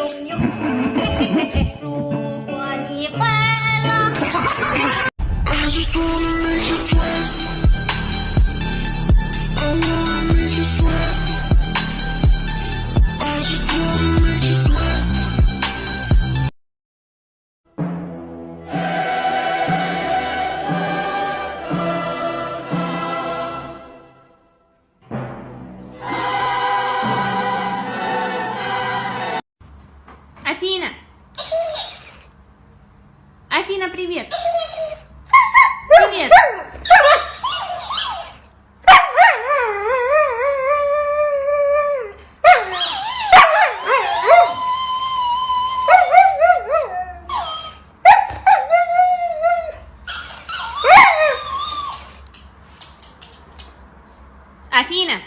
nhung nhung如果你快乐 I just wanna make you sweat. I wanna make you sweat. I just wanna make you sweat. Афина! Афина, привет! Привет! Афина!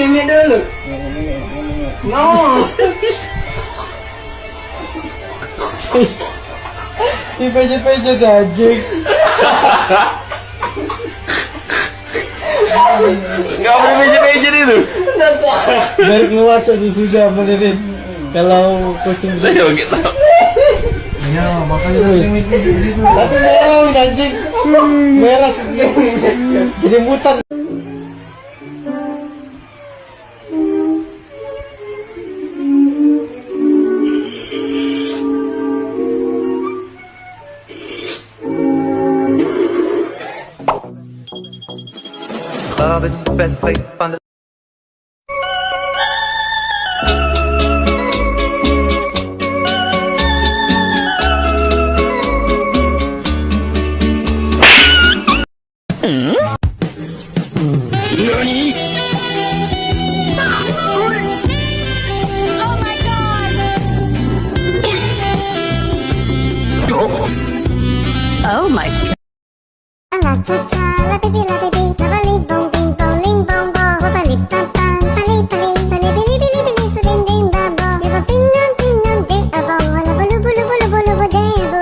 Mimi dulu. No. Dipejit-pejit anjing. Nggak boleh pejit-pejit itu. Biar keluar sudah melirin. Kalau kucing Ayo kita. ya makanya sering pejit gitu. Tapi merah anjing. Merah jadi mutan. Love is the best place to find it. Oh my god! La cha cha, la baby, la baby, la bali bong bing bong ling bong bong, wa bali pam pam, bali bali, bali bili bili bili, so ding ding ba bo. You go ding dong ding a bo, la bulu bulu bulu bulu bulu ding bo.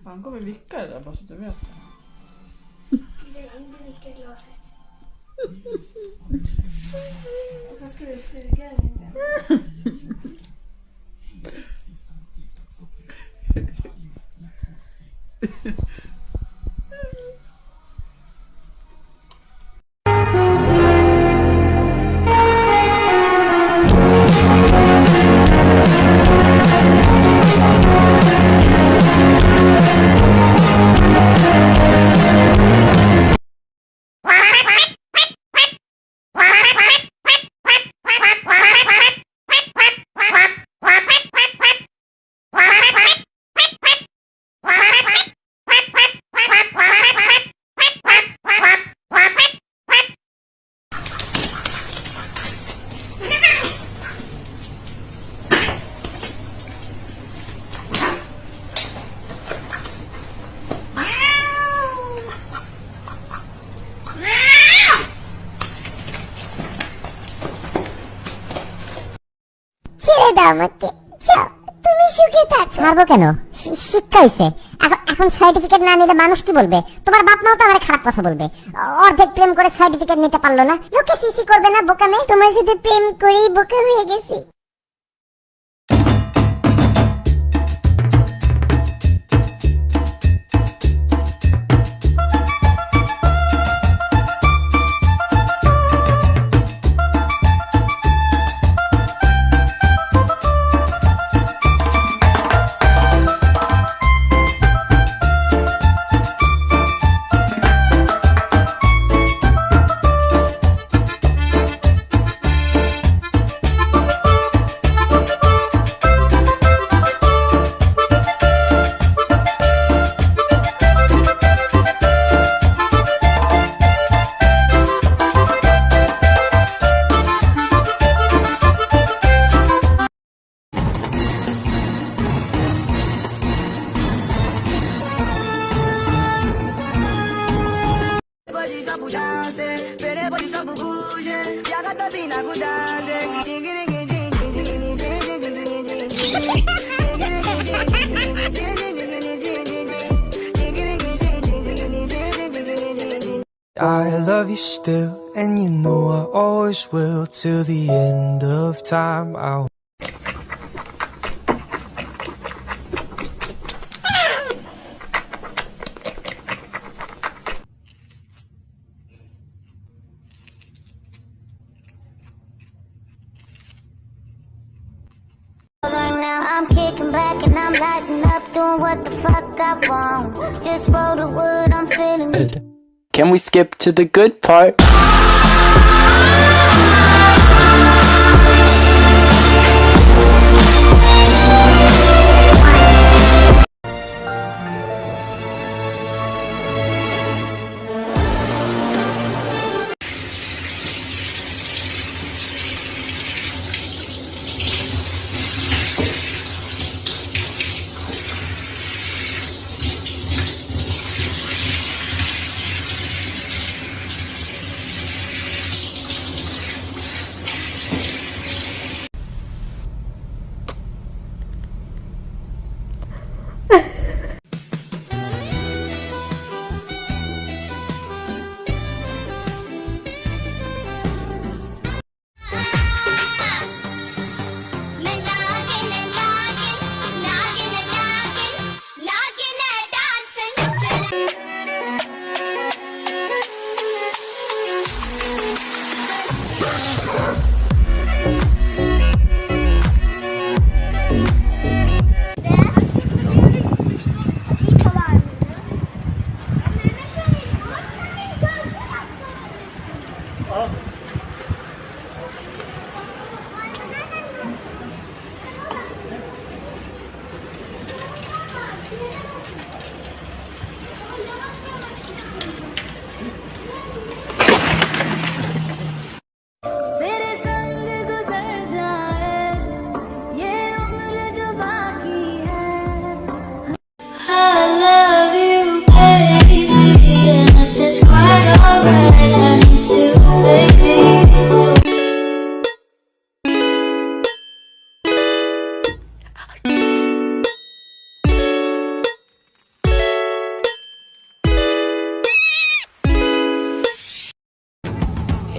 Han kommer vicka det där bara så du vet det. Det är inte vilket glaset. Och så ska du suga den. ছেড়ে দাও আমাকে যাও তুমি সুখে থাক ছাড়বো কেন শিক্ষা হইছে এখন সার্টিফিকেট না নিলে মানুষ কি বলবে তোমার বাপ মাও তো আমার খারাপ কথা বলবে অর্ধেক প্রেম করে সার্টিফিকেট নিতে পারলো না লোকে সিসি করবে না বোকামে তোমার সাথে প্রেম করেই বোকা হয়ে গেছি I love you still, and you know I always will, till the end of time. I'll Right now I'm kicking back and I'm lighting up, doing what the fuck I want. Just roll the wood, I'm feeling it. Can we skip to the good part?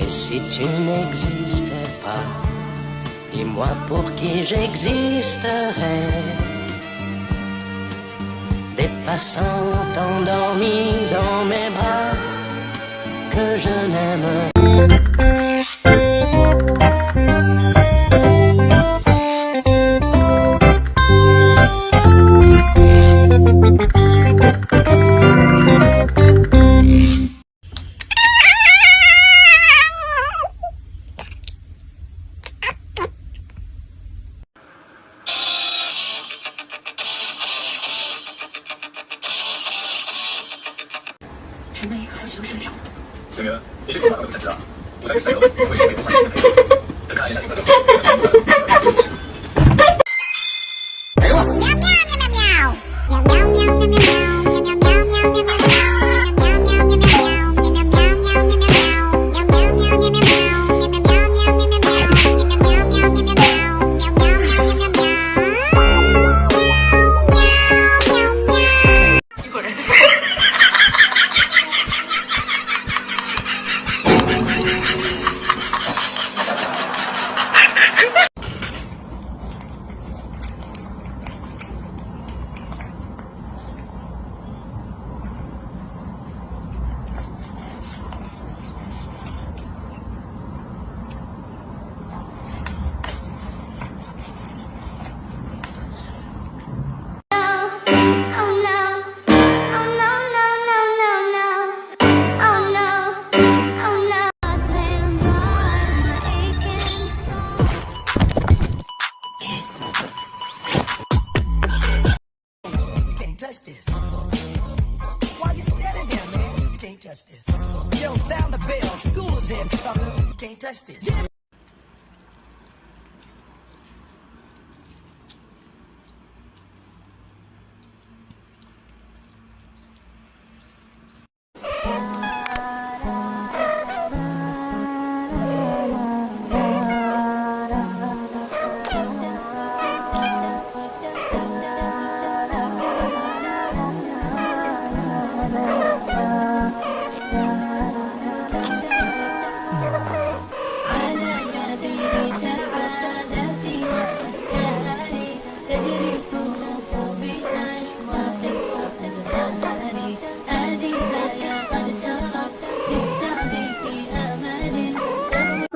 Et si tu n'existais pas, dis-moi pour qui j'existerais. Des passants endormis dans mes bras que je n'aime.这个也是我才知道，我那个时候为什么没发现这个爱上这个。Touch this. Why you standing there, man? You can't touch this. Yo, sound the bell. School is in, sucker. You can't touch this.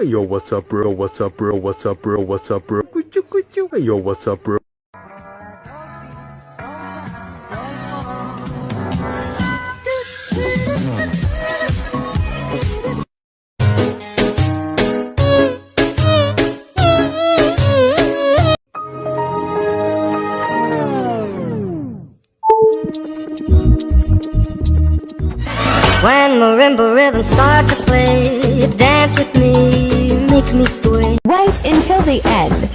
Hey, yo, what's up, bro? What's up, bro? What's up, bro? What's up, bro? Kuchu, kuchu. Hey, yo, what's up, bro? When marimba rhythms start to play, dance with me, make me sway. Wait until the end.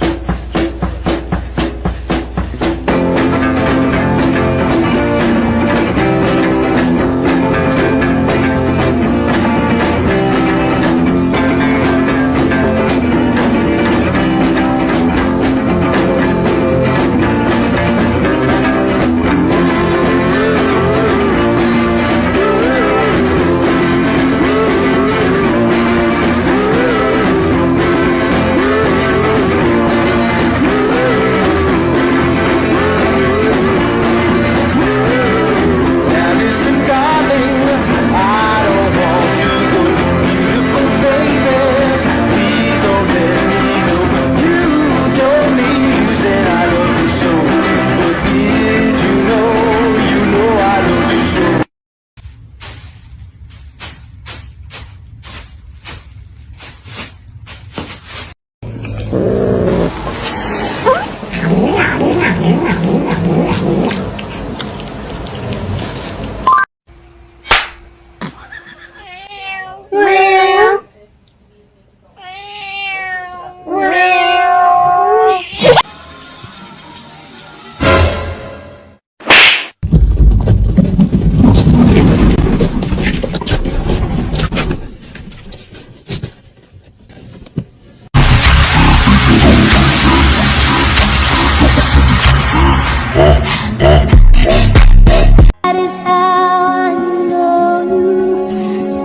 That is how I know you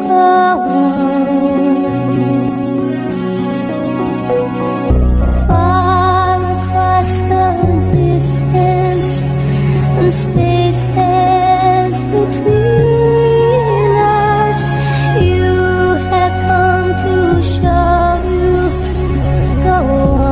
go on. Far across the distance and spaces between us, you have come to show you go on.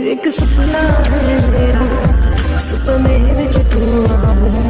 एक सपना है मेरा, सपने विच तू आ